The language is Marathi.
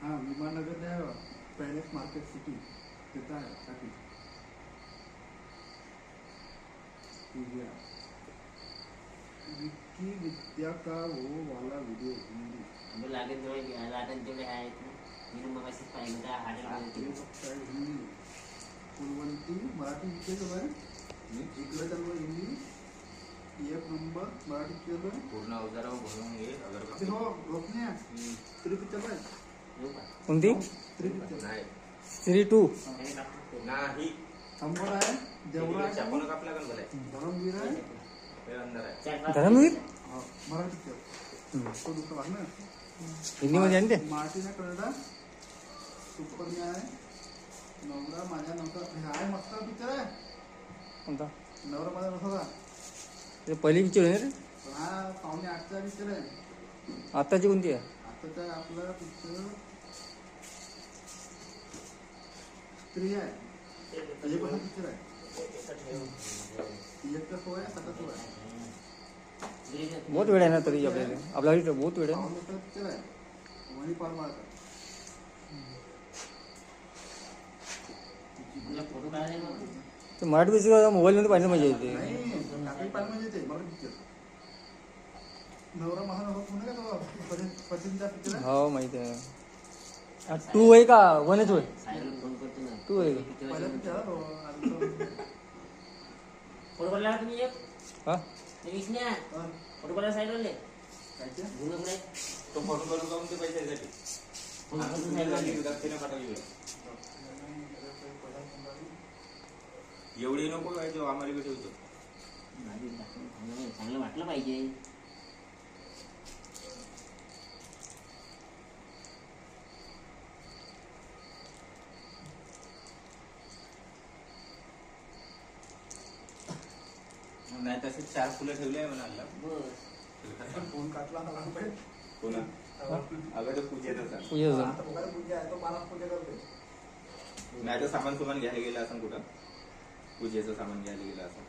हाँ विमाननगर में पैलेस मार्केट सिटी देता है ताकि विक्की विद्या का वो वाला वीडियो हिंदी लागेल तेवढे आहेत मी मग अशीच पाहिजे हिंदी कुलवंती मराठी विषय आहे इकडे चालू हिंदी एक नंबर मराठी केलं पूर्ण अवजारावर भरून घे अगरबत्ती हो रोखण्या तरी पिक्चर आहे कोणती नाही श्री 2 नाही अंबर आहे देवरा आहे चापण कापला का भले धर्मवीर आहे ते अंदर आहे धर्मवीर हो मराठी पिक्चर तो दुसरा भाग ना हिंदी मध्ये आहे ना ते मार्टिना कळडा सुपरम्या आहे नवरा माझ्या नव्हता हा आहे मस्त पिक्चर आहे कोणता नवरा माझा नव्हता ते पहिली पिक्चर आहे ना रे पण हा 7:30चा पिक्चर आहे आताची कोणती आहे आताचा आपला पिक्चर स्त्री आहे त्याच्यापासून पिक्चर आहे एक तर तो आहे 7 तो आहे बहुत वेळ आहे ना तरी आपल्याला बहुत वेळ आहे पिक्चर आहे मणिपाल माळकर फोटो काढायला ते मराठी पिक्चर मोबाईल मध्ये पाहिजे मजा येते नाही टाकळी पाहिजे म्हणजे ते मराठी पिक्चर नवरा महान होत म्हणून का तो पसंतीचा पिक्चर आहे हो माहिती आहे 2 आहे का 1 आहे सायरन फोन करतो ना 2 आहे का पहिला पिक्चर आहे तो फोटो काढला तुम्ही एक हा विष्ण्या फोटो काढला सायरनले कायचे गुण नाही तो फोन करून जाऊन ते पैशासाठी पाठवली एवढी नको काय जो आम्हाला कुठे होतो चांगलं वाटलं पाहिजे नाही तसे 4 फुलं ठेवले आहे म्हणाला बस फोन काटला ना पाहिजे पुन्हा अगं तो पूजेत होता पूजा आता बघा पूजा आहे तो 12 पूजा करते नाही तर सामान घ्यायला गेला असं कुठं पूजेचं सामान घ्यायला गेला असं